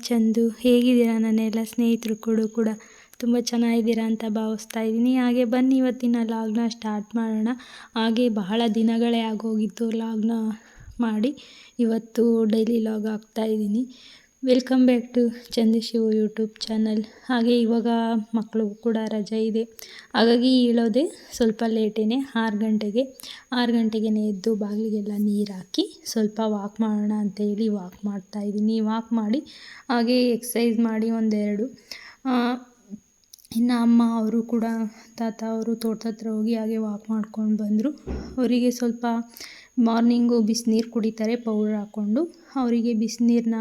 ಚಂದು. ಹೇಗಿದ್ದೀರಾ ನನ್ನ ಎಲ್ಲ ಸ್ನೇಹಿತರು ಕೂಡ ತುಂಬ ಚೆನ್ನಾಗಿದ್ದೀರಾ ಅಂತ ಭಾವಿಸ್ತಾ ಇದ್ದೀನಿ. ಹಾಗೆ ಬನ್ನಿ ಇವತ್ತಿನ ಲಾಗ್ನ ಸ್ಟಾರ್ಟ್ ಮಾಡೋಣ. ಹಾಗೆ ಬಹಳ ದಿನಗಳೇ ಆಗೋಗಿತ್ತು ಲಾಗ್ನ ಮಾಡಿ. ಇವತ್ತು ಡೈಲಿ ಲಾಗ್ ಹಾಕ್ತಾಯಿದ್ದೀನಿ. Welcome back to Chandishivu YouTube channel. ಹಾಗೆ ಇವಾಗ ಮಕ್ಕಳಿಗೂ ಕೂಡ ರಜೆ ಇದೆ, ಹಾಗಾಗಿ ಹೇಳೋದೆ ಸ್ವಲ್ಪ ಲೇಟೇನೆ. 6 ಗಂಟೆಗೆ ಎದ್ದು ಬಾಗಿಲಿಗೆಲ್ಲ ನೀರು ಹಾಕಿ ಸ್ವಲ್ಪ ವಾಕ್ ಮಾಡೋಣ ಅಂತ ಹೇಳಿ ವಾಕ್ ಮಾಡ್ತಾಯಿದ್ದೀನಿ. ವಾಕ್ ಮಾಡಿ ಹಾಗೆ ಎಕ್ಸಸೈಸ್ ಮಾಡಿ ಒಂದೆರಡು. ಇನ್ನು ಅಮ್ಮ ಅವರು ಕೂಡ ತಾತ ಅವರು ತೋಟದ ಹತ್ರ ಹೋಗಿ ಹಾಗೆ ವಾಕ್ ಮಾಡ್ಕೊಂಡು ಬಂದರು. ಅವರಿಗೆ ಸ್ವಲ್ಪ ಮಾರ್ನಿಂಗು ಬಿಸಿನೀರು ಕುಡಿತಾರೆ ಪೌಡ್ರ್ ಹಾಕ್ಕೊಂಡು. ಅವರಿಗೆ ಬಿಸಿನೀರನ್ನ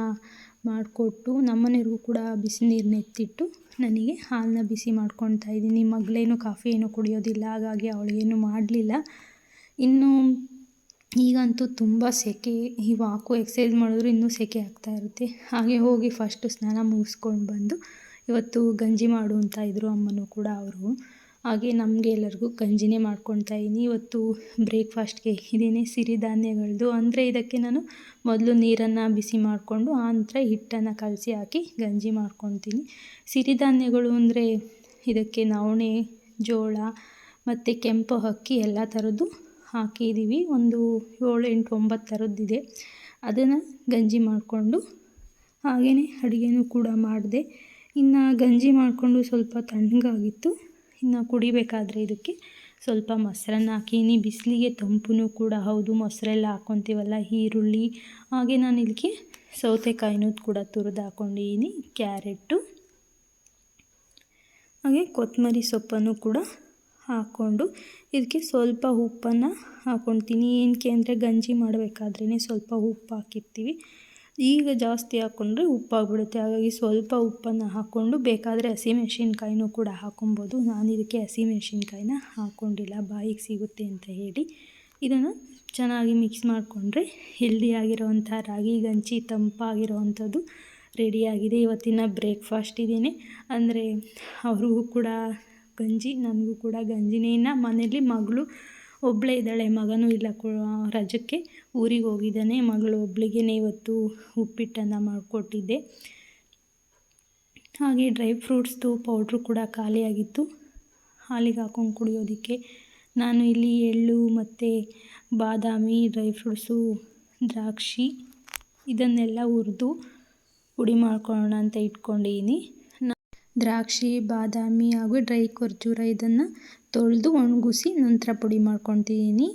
ಮಾಡಿಕೊಟ್ಟು ನಮ್ಮನೆಯವ್ರಿಗೂ ಕೂಡ ಬಿಸಿನೀರನ್ನ ಎತ್ತಿಟ್ಟು ನನಗೆ ಹಾಲನ್ನ ಬಿಸಿ ಮಾಡ್ಕೊತಾ ಇದ್ದೀನಿ. ಮಗಳೇನು ಕಾಫಿ ಏನು ಕುಡಿಯೋದಿಲ್ಲ, ಹಾಗಾಗಿ ಅವಳಿಗೇನು ಮಾಡಲಿಲ್ಲ. ಇನ್ನು ಈಗಂತೂ ತುಂಬ ಸೆಕೆ. ಈ ವಾಕು ಎಕ್ಸಸೈಸ್ ಮಾಡಿದ್ರು ಇನ್ನೂ ಸೆಕೆ ಆಗ್ತಾ ಇರುತ್ತೆ. ಹಾಗೆ ಹೋಗಿ ಫಸ್ಟು ಸ್ನಾನ ಮುಗಿಸ್ಕೊಂಡು ಬಂದು ಇವತ್ತು ಗಂಜಿ ಮಾಡು ಅಂತ ಇದ್ದರು ಅಮ್ಮನೂ ಕೂಡ ಅವರು. ಹಾಗೆ ನಮಗೆ ಎಲ್ಲರಿಗೂ ಗಂಜಿನೇ ಮಾಡ್ಕೊತಾ ಇದ್ದೀನಿ. ಇವತ್ತು ಬ್ರೇಕ್ಫಾಸ್ಟ್ಗೆ ಇದೇನೆ ಸಿರಿಧಾನ್ಯಗಳದ್ದು. ಅಂದರೆ ಇದಕ್ಕೆ ನಾನು ಮೊದಲು ನೀರನ್ನು ಬಿಸಿ ಮಾಡಿಕೊಂಡು ಆನಂತರ ಹಿಟ್ಟನ್ನು ಕಲಸಿ ಹಾಕಿ ಗಂಜಿ ಮಾಡ್ಕೊತೀನಿ. ಸಿರಿಧಾನ್ಯಗಳು ಅಂದರೆ ಇದಕ್ಕೆ ನವಣೆ, ಜೋಳ ಮತ್ತು ಕೆಂಪು ಅಕ್ಕಿ ಎಲ್ಲ ಥರದ್ದು ಹಾಕಿದ್ದೀವಿ. ಒಂದು 7, 8, 9 ಥರದ್ದಿದೆ. ಅದನ್ನು ಗಂಜಿ ಮಾಡಿಕೊಂಡು ಹಾಗೆಯೇ ಅಡುಗೆನೂ ಕೂಡ ಮಾಡಿದೆ. ಇನ್ನು ಗಂಜಿ ಮಾಡಿಕೊಂಡು ಸ್ವಲ್ಪ ತಣ್ಣಗಾಗಿತ್ತು. ಇನ್ನು ಕುಡಿಬೇಕಾದ್ರೆ ಇದಕ್ಕೆ ಸ್ವಲ್ಪ ಮೊಸರನ್ನ ಹಾಕೀನಿ. ಬಿಸಿಲಿಗೆ ತಂಪು ಕೂಡ ಹೌದು. ಮೊಸರೆಲ್ಲ ಹಾಕ್ಕೊತೀವಲ್ಲ, ಈರುಳ್ಳಿ, ಹಾಗೆ ನಾನು ಇದಕ್ಕೆ ಸೌತೆಕಾಯಿನೂ ಕೂಡ ತುರಿದು ಹಾಕ್ಕೊಂಡಿದ್ದೀನಿ, ಕ್ಯಾರೆಟು, ಹಾಗೆ ಕೊತ್ತಂಬರಿ ಸೊಪ್ಪನ್ನು ಕೂಡ ಹಾಕ್ಕೊಂಡು ಇದಕ್ಕೆ ಸ್ವಲ್ಪ ಉಪ್ಪನ್ನು ಹಾಕ್ಕೊತೀನಿ. ಏನಕ್ಕೆ ಅಂದರೆ ಗಂಜಿ ಮಾಡಬೇಕಾದ್ರೇ ಸ್ವಲ್ಪ ಉಪ್ಪು ಹಾಕಿರ್ತೀವಿ. ಈಗ ಜಾಸ್ತಿ ಹಾಕ್ಕೊಂಡ್ರೆ ಉಪ್ಪಾಗ್ಬಿಡುತ್ತೆ. ಹಾಗಾಗಿ ಸ್ವಲ್ಪ ಉಪ್ಪನ್ನು ಹಾಕ್ಕೊಂಡು ಬೇಕಾದರೆ ಹಸಿಮೆಣ್ಸಿನ್ಕಾಯಿನೂ ಕೂಡ ಹಾಕ್ಕೊಬೋದು. ನಾನು ಇದಕ್ಕೆ ಹಸಿಮೆಣ್ಸಿನ್ಕಾಯಿನ ಹಾಕ್ಕೊಂಡಿಲ್ಲ, ಬಾಯಿಗೆ ಸಿಗುತ್ತೆ ಅಂತ ಹೇಳಿ. ಇದನ್ನು ಚೆನ್ನಾಗಿ ಮಿಕ್ಸ್ ಮಾಡಿಕೊಂಡ್ರೆ ಹೆಲ್ದಿಯಾಗಿರೋವಂಥ ರಾಗಿ ಗಂಜಿ ತಂಪಾಗಿರೋವಂಥದ್ದು ರೆಡಿಯಾಗಿದೆ. ಇವತ್ತಿನ ಬ್ರೇಕ್ಫಾಸ್ಟ್ ಇದೇನೆ. ಅಂದರೆ ಅವ್ರಿಗೂ ಕೂಡ ಗಂಜಿ, ನನಗೂ ಕೂಡ ಗಂಜಿನೇ. ಇನ್ನು ಮನೇಲಿ ಮಗಳು ಒಬ್ಬಳೇ ಇದ್ದಾಳೆ, ಮಗನೂ ಇಲ್ಲ, ರಜಕ್ಕೆ ಊರಿಗೆ ಹೋಗಿದ್ದಾನೆ. ಮಗಳು ಒಬ್ಳಿಗೇ ಇವತ್ತು ಉಪ್ಪಿಟ್ಟನ್ನು ಮಾಡಿಕೊಟ್ಟಿದ್ದೆ. ಹಾಗೆ ಡ್ರೈ ಫ್ರೂಟ್ಸ್ದು ಪೌಡ್ರು ಕೂಡ ಖಾಲಿಯಾಗಿತ್ತು ಹಾಲಿಗೆ ಹಾಕ್ಕೊಂಡು ಕುಡಿಯೋದಕ್ಕೆ. ನಾನು ಇಲ್ಲಿ ಎಳ್ಳು ಮತ್ತು ಬಾದಾಮಿ, ಡ್ರೈ ಫ್ರೂಟ್ಸು, ದ್ರಾಕ್ಷಿ ಇದನ್ನೆಲ್ಲ ಹುರಿದು ಪುಡಿ ಮಾಡ್ಕೊಳ್ಳೋಣ ಅಂತ ಇಟ್ಕೊಂಡಿದ್ದೀನಿ. ದ್ರಾಕ್ಷಿ, ಬಾದಾಮಿ ಹಾಗೂ ಡ್ರೈ ಖರ್ಜೂರ ಇದನ್ನು ತೊಳೆದು ಒಣಗಿಸಿ ನಂತರ ಪುಡಿ ಮಾಡ್ಕೊತಿದ್ದೀನಿ.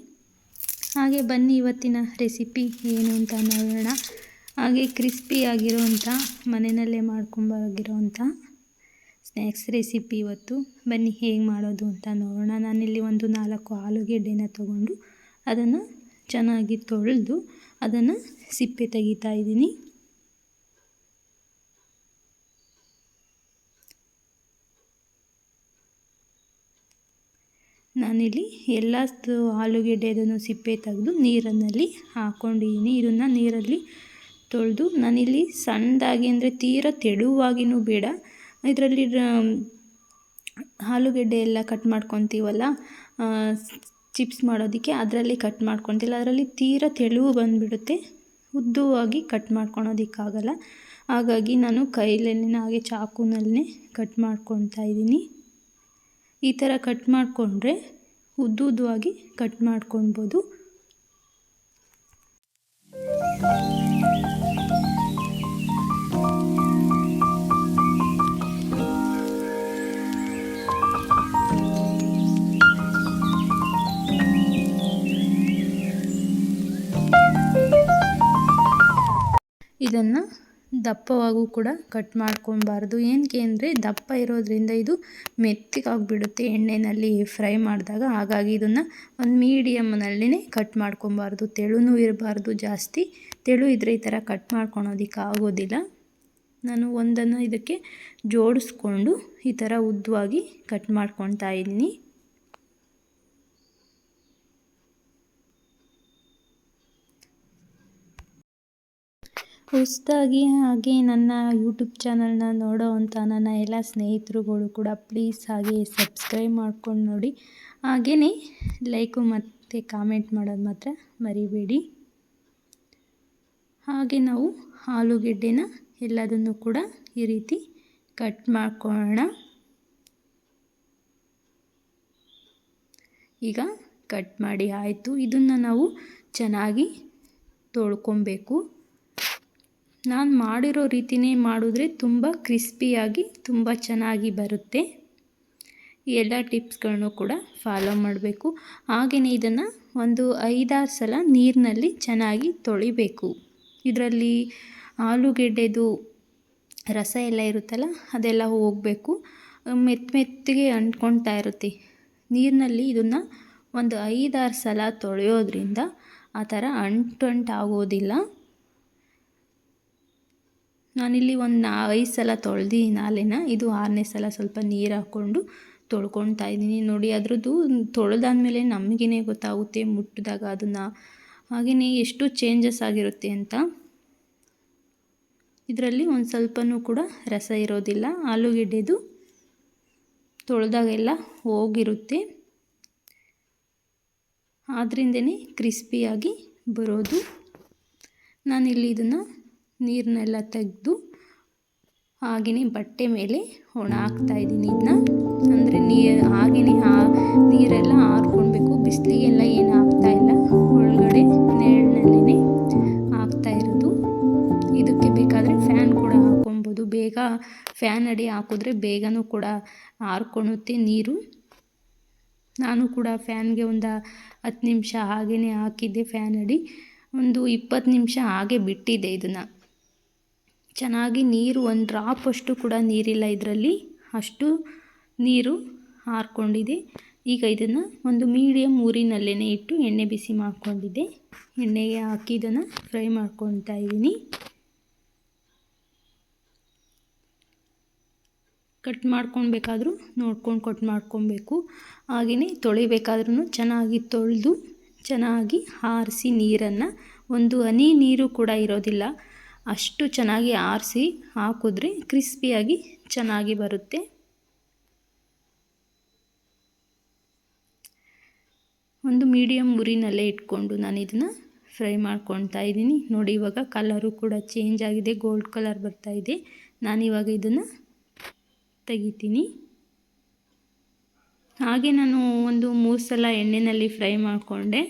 ಹಾಗೆ ಬನ್ನಿ ಇವತ್ತಿನ ರೆಸಿಪಿ ಏನು ಅಂತ ನೋಡೋಣ. ಹಾಗೆ ಕ್ರಿಸ್ಪಿಯಾಗಿರೋವಂಥ ಮನೆಯಲ್ಲೇ ಮಾಡ್ಕೊಂಬಾಗಿರೋವಂಥ ಸ್ನ್ಯಾಕ್ಸ್ ರೆಸಿಪಿ ಇವತ್ತು. ಬನ್ನಿ ಹೇಗೆ ಮಾಡೋದು ಅಂತ ನೋಡೋಣ. ನಾನಿಲ್ಲಿ ಒಂದು 4 ಆಲೂಗೆಡ್ಡೆನ ತೊಗೊಂಡು ಅದನ್ನು ಚೆನ್ನಾಗಿ ತೊಳೆದು ಅದನ್ನು ಸಿಪ್ಪೆ ತೆಗಿತಾ ಇದ್ದೀನಿ. ನಾನಿಲ್ಲಿ ಎಲ್ಲ ಆಲೂಗೆಡ್ಡೆದನ್ನು ಸಿಪ್ಪೆ ತೆಗೆದು ನೀರಿನಲ್ಲಿ ಹಾಕ್ಕೊಂಡಿದ್ದೀನಿ. ಇದನ್ನು ನೀರಲ್ಲಿ ತೊಳೆದು ನಾನಿಲ್ಲಿ ಸಣ್ಣದಾಗಿ, ಅಂದರೆ ತೀರ ತೆಳುವಾಗಿನೂ ಬೇಡ, ಇದರಲ್ಲಿ ಆಲೂಗೆಡ್ಡೆ ಎಲ್ಲ ಕಟ್ ಮಾಡ್ಕೊತೀವಲ್ಲ ಚಿಪ್ಸ್ ಮಾಡೋದಕ್ಕೆ, ಅದರಲ್ಲಿ ಕಟ್ ಮಾಡ್ಕೊತಿಲ್ಲ. ಅದರಲ್ಲಿ ತೀರ ತೆಳುವು ಬಂದುಬಿಡುತ್ತೆ, ಉದ್ದವಾಗಿ ಕಟ್ ಮಾಡ್ಕೊಳೋದಕ್ಕಾಗಲ್ಲ. ಹಾಗಾಗಿ ನಾನು ಕೈಲೇ ಹಾಗೆ ಚಾಕುನಲ್ಲೇ ಕಟ್ ಮಾಡ್ಕೊತಾ ಇದ್ದೀನಿ. ಈ ಥರ ಕಟ್ ಮಾಡಿಕೊಂಡ್ರೆ ಉದ್ದುದ್ದವಾಗಿ ಕಟ್ ಮಾಡ್ಕೊಳ್ಬೋದು. ಇದನ್ನು ದಪ್ಪವಾಗೂ ಕೂಡ ಕಟ್ ಮಾಡ್ಕೊಬಾರ್ದು. ಏನಕ್ಕೆ ಅಂದರೆ ದಪ್ಪ ಇರೋದ್ರಿಂದ ಇದು ಮೆತ್ತಗಾಗಿಬಿಡುತ್ತೆ ಎಣ್ಣೆಯಲ್ಲಿ ಫ್ರೈ ಮಾಡಿದಾಗ. ಹಾಗಾಗಿ ಇದನ್ನು ಒಂದು ಮೀಡಿಯಮ್ನಲ್ಲೇ ಕಟ್ ಮಾಡ್ಕೊಬಾರ್ದು. ತೆಳುನೂ ಇರಬಾರ್ದು ಜಾಸ್ತಿ. ತೆಳು ಇದ್ದರೆ ಈ ಥರ ಕಟ್ ಮಾಡ್ಕೊಳೋದಕ್ಕೆ ಆಗೋದಿಲ್ಲ. ನಾನು ಒಂದನ್ನು ಇದಕ್ಕೆ ಜೋಡಿಸ್ಕೊಂಡು ಈ ಥರ ಉದ್ದವಾಗಿ ಕಟ್ ಮಾಡ್ಕೊತಾ ಇದ್ದೀನಿ. ಹೊಸದಾಗಿ ಹಾಗೆ ನನ್ನ ಯೂಟ್ಯೂಬ್ ಚಾನಲ್ನ ನೋಡೋವಂಥ ನನ್ನ ಎಲ್ಲ ಸ್ನೇಹಿತರುಗಳು ಕೂಡ ಪ್ಲೀಸ್ ಹಾಗೆ ಸಬ್ಸ್ಕ್ರೈಬ್ ಮಾಡ್ಕೊಂಡು ನೋಡಿ. ಹಾಗೆಯೇ ಲೈಕು ಮತ್ತು ಕಾಮೆಂಟ್ ಮಾಡೋದು ಮಾತ್ರ ಮರಿಬೇಡಿ. ಹಾಗೆ ನಾವು ಆಲೂಗೆಡ್ಡೆನ ಎಲ್ಲದನ್ನು ಕೂಡ ಈ ರೀತಿ ಕಟ್ ಮಾಡ್ಕೊಳ್ಳೋಣ. ಈಗ ಕಟ್ ಮಾಡಿ ಆಯಿತು. ಇದನ್ನು ನಾವು ಚೆನ್ನಾಗಿ ತೊಳ್ಕೊಬೇಕು. ನಾನು ಮಾಡಿರೋ ರೀತಿಯೇ ಮಾಡಿದ್ರೆ ತುಂಬ ಕ್ರಿಸ್ಪಿಯಾಗಿ ತುಂಬ ಚೆನ್ನಾಗಿ ಬರುತ್ತೆ. ಈ ಎಲ್ಲ ಟಿಪ್ಸ್ಗಳನ್ನು ಕೂಡ ಫಾಲೋ ಮಾಡಬೇಕು. ಹಾಗೆಯೇ ಇದನ್ನು ಒಂದು 5-6 ಸಲ ನೀರಿನಲ್ಲಿ ಚೆನ್ನಾಗಿ ತೊಳಿಬೇಕು. ಇದರಲ್ಲಿ ಆಲೂಗೆಡ್ಡೆದು ರಸ ಎಲ್ಲ ಇರುತ್ತಲ್ಲ ಅದೆಲ್ಲ ಹೋಗಬೇಕು. ಮೆತ್ತಗೆ ಅಂಟ್ಕೊಳ್ತಾ ಇರುತ್ತೆ. ನೀರಿನಲ್ಲಿ ಇದನ್ನು ಒಂದು 5-6 ಸಲ ತೊಳೆಯೋದ್ರಿಂದ ಆ ಥರ ಅಂಟಾಗೋದಿಲ್ಲ. ನಾನಿಲ್ಲಿ ಒಂದು 5 ಸಲ ತೊಳೆದಿನ ಇದು 6ನೇ ಸಲ ಸ್ವಲ್ಪ ನೀರು ಹಾಕ್ಕೊಂಡು ತೊಳ್ಕೊಳ್ತಾ ಇದ್ದೀನಿ. ನೋಡಿ, ಅದ್ರದ್ದು ತೊಳೆದಾದ್ಮೇಲೆ ನಮಗೇ ಗೊತ್ತಾಗುತ್ತೆ ಮುಟ್ಟಿದಾಗ ಅದನ್ನು. ಹಾಗೆಯೇ ಎಷ್ಟು ಚೇಂಜಸ್ ಆಗಿರುತ್ತೆ ಅಂತ. ಇದರಲ್ಲಿ ಒಂದು ಸ್ವಲ್ಪನೂ ಕೂಡ ರಸ ಇರೋದಿಲ್ಲ. ಆಲೂಗೆಡ್ಡೆದು ತೊಳೆದಾಗೆಲ್ಲ ಹೋಗಿರುತ್ತೆ. ಆದ್ದರಿಂದನೇ ಕ್ರಿಸ್ಪಿಯಾಗಿ ಬರೋದು. ನಾನಿಲ್ಲಿ ಇದನ್ನು ನೀರನ್ನೆಲ್ಲ ತೆಗೆದು ಹಾಗೆಯೇ ಬಟ್ಟೆ ಮೇಲೆ ಒಣ ಹಾಕ್ತಾಯಿದ್ದೀನಿ. ಇದನ್ನ ಅಂದರೆ ಹಾಗೆಯೇ ನೀರೆಲ್ಲ ಆರ್ಕೊಳ್ಬೇಕು. ಬಿಸಿಲಿಗೆಲ್ಲ ಏನು ಹಾಕ್ತಾಯಿಲ್ಲ, ಒಳಗಡೆ ನೆರಳಿನಲ್ಲೇ ಹಾಕ್ತಾಯಿರೋದು. ಇದಕ್ಕೆ ಬೇಕಾದರೆ ಫ್ಯಾನ್ ಕೂಡ ಹಾಕ್ಕೊಬೋದು. ಬೇಗ ಫ್ಯಾನ್ ಅಡಿ ಹಾಕಿದ್ರೆ ಬೇಗನೂ ಕೂಡ ಆರ್ಕೊಳುತ್ತೆ ನೀರು. ನಾನು ಕೂಡ ಫ್ಯಾನ್ಗೆ ಒಂದು 10 ನಿಮಿಷ ಹಾಗೆಯೇ ಹಾಕಿದ್ದೆ ಫ್ಯಾನ್ ಅಡಿ. ಒಂದು 20 ನಿಮಿಷ ಹಾಗೆ ಬಿಟ್ಟಿದ್ದೆ ಇದನ್ನು. ಚೆನ್ನಾಗಿ ನೀರು ಒಂದು ಡ್ರಾಪ್ ಅಷ್ಟು ಕೂಡ ನೀರಿಲ್ಲ ಇದರಲ್ಲಿ, ಅಷ್ಟು ನೀರು ಹಾರ್ಕೊಂಡಿದೆ. ಈಗ ಇದನ್ನು ಒಂದು ಮೀಡಿಯಮ್ ಊರಿನಲ್ಲೇ ಇಟ್ಟು ಎಣ್ಣೆ ಬಿಸಿ ಮಾಡ್ಕೊಂಡಿದ್ದೆ. ಎಣ್ಣೆಗೆ ಹಾಕಿ ಇದನ್ನು ಫ್ರೈ ಮಾಡ್ಕೊತಾ ಇದ್ದೀನಿ. ಕಟ್ ಮಾಡ್ಕೊಳ್ಬೇಕಾದ್ರೂ ನೋಡ್ಕೊಂಡು ಕಟ್ ಮಾಡ್ಕೊಬೇಕು. ಹಾಗೆಯೇ ತೊಳಿಬೇಕಾದ್ರೂ ಚೆನ್ನಾಗಿ ತೊಳೆದು ಚೆನ್ನಾಗಿ ಆರಿಸಿ ನೀರನ್ನು, ಒಂದು ಹನಿ ನೀರು ಕೂಡ ಇರೋದಿಲ್ಲ, ಅಷ್ಟು ಚೆನ್ನಾಗಿ ಆರಿಸಿ ಹಾಕಿದ್ರೆ ಕ್ರಿಸ್ಪಿಯಾಗಿ ಚೆನ್ನಾಗಿ ಬರುತ್ತೆ. ಒಂದು ಮೀಡಿಯಮ್ ಉರಿನಲ್ಲೇ ಇಟ್ಕೊಂಡು ನಾನು ಇದನ್ನು ಫ್ರೈ ಮಾಡ್ಕೊತಾ ಇದ್ದೀನಿ. ನೋಡಿ, ಇವಾಗ ಕಲರು ಕೂಡ ಚೇಂಜ್ ಆಗಿದೆ, ಗೋಲ್ಡ್ ಕಲರ್ ಬರ್ತಾ ಇದೆ. ನಾನಿವಾಗ ಇದನ್ನು ತೆಗಿತೀನಿ. ಹಾಗೆ ನಾನು ಒಂದು 3 ಸಲ ಎಣ್ಣೆಯಲ್ಲಿ ಫ್ರೈ ಮಾಡಿಕೊಂಡೆ.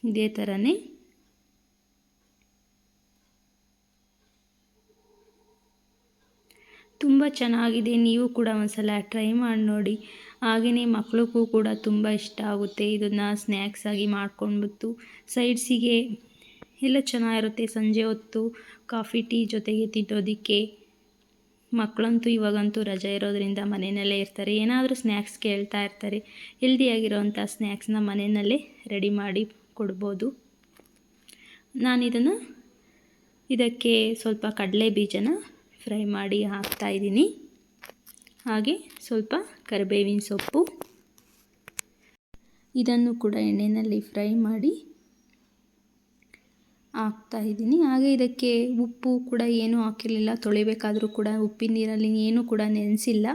ಇದೇ ಥರನೇ ತುಂಬ ಚೆನ್ನಾಗಿದೆ. ನೀವು ಕೂಡ ಒಂದು ಸಲ ಟ್ರೈ ಮಾಡಿ ನೋಡಿ. ಹಾಗೆಯೇ ಮಕ್ಕಳಿಗೂ ಕೂಡ ತುಂಬ ಇಷ್ಟ ಆಗುತ್ತೆ. ಇದನ್ನು ಸ್ನ್ಯಾಕ್ಸ್ ಆಗಿ ಮಾಡ್ಕೊಂಡ್ಬಿಟ್ಟು ಸೈಡ್ಸಿಗೆ ಎಲ್ಲ ಚೆನ್ನಾಗಿರುತ್ತೆ. ಸಂಜೆ ಹೊತ್ತು ಕಾಫಿ ಟೀ ಜೊತೆಗೆ ತಿನ್ನೋದಕ್ಕೆ. ಮಕ್ಕಳಂತೂ ಇವಾಗಂತೂ ರಜೆ ಇರೋದ್ರಿಂದ ಮನೆಯಲ್ಲೇ ಇರ್ತಾರೆ. ಏನಾದರೂ ಸ್ನ್ಯಾಕ್ಸ್ ಕೇಳ್ತಾ ಇರ್ತಾರೆ. ಹೆಲ್ದಿಯಾಗಿರೋವಂಥ ಸ್ನ್ಯಾಕ್ಸ್ನ ಮನೆಯಲ್ಲೇ ರೆಡಿ ಮಾಡಿ ಕೊಡ್ಬೋದು. ನಾನಿದನ್ನು ಇದಕ್ಕೆ ಸ್ವಲ್ಪ ಕಡಲೆ ಬೀಜನ ಫ್ರೈ ಮಾಡಿ ಹಾಕ್ತಾಯಿದ್ದೀನಿ. ಹಾಗೆ ಸ್ವಲ್ಪ ಕರಿಬೇವಿನ ಸೊಪ್ಪು, ಇದನ್ನು ಕೂಡ ಎಣ್ಣೆಯಲ್ಲಿ ಫ್ರೈ ಮಾಡಿ ಹಾಕ್ತಾಯಿದ್ದೀನಿ. ಹಾಗೆ ಇದಕ್ಕೆ ಉಪ್ಪು ಕೂಡ ಏನೂ ಹಾಕಿರಲಿಲ್ಲ. ತೊಳಿಬೇಕಾದರೂ ಕೂಡ ಉಪ್ಪಿನ ನೀರಲ್ಲಿ ಏನೂ ಕೂಡ ನೆನೆಸಿಲ್ಲ.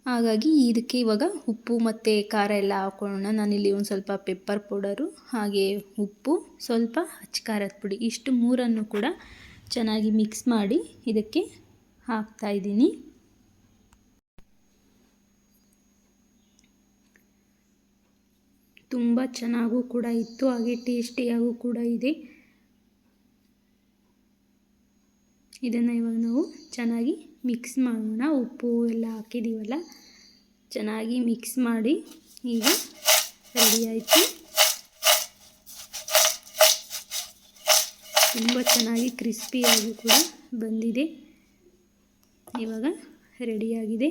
ಹಾಗಾಗಿ ಇದಕ್ಕೆ ಇವಾಗ ಉಪ್ಪು ಮತ್ತು ಖಾರ ಎಲ್ಲ ಹಾಕ್ಕೊಳ್ಳೋಣ. ನಾನಿಲ್ಲಿ ಒಂದು ಸ್ವಲ್ಪ ಪೆಪ್ಪರ್ ಪೌಡರು, ಹಾಗೆ ಉಪ್ಪು, ಸ್ವಲ್ಪ ಅಚ್ಚ ಖಾರದ ಪುಡಿ, ಇಷ್ಟು ಮೂರನ್ನು ಕೂಡ ಚೆನ್ನಾಗಿ ಮಿಕ್ಸ್ ಮಾಡಿ ಇದಕ್ಕೆ ಹಾಕ್ತಾಯಿದ್ದೀನಿ. ತುಂಬ ಚೆನ್ನಾಗೂ ಕೂಡ ಇತ್ತು, ಹಾಗೆ ಟೇಸ್ಟಿಯಾಗೂ ಕೂಡ ಇದೆ. ಇದನ್ನು ಇವಾಗ ನಾವು ಚೆನ್ನಾಗಿ ಮಿಕ್ಸ್ ಮಾಡೋಣ. ಉಪ್ಪು ಎಲ್ಲ ಹಾಕಿದ್ದೀವಲ್ಲ, ಚೆನ್ನಾಗಿ ಮಿಕ್ಸ್ ಮಾಡಿ ಈಗ ರೆಡಿ ಆಯಿತು. ತುಂಬ ಚೆನ್ನಾಗಿ ಕ್ರಿಸ್ಪಿಯಾಗಿ ಕೂಡ ಬಂದಿದೆ. ಇವಾಗ ರೆಡಿಯಾಗಿದೆ.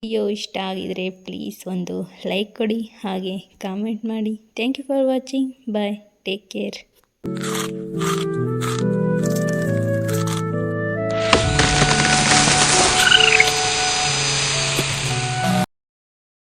ವಿಡಿಯೋ ಇಷ್ಟ ಆಗಿದರೆ ಪ್ಲೀಸ್ ಒಂದು ಲೈಕ್ ಕೊಡಿ, ಹಾಗೆ ಕಾಮೆಂಟ್ ಮಾಡಿ. Thank you for watching. Bye, take care.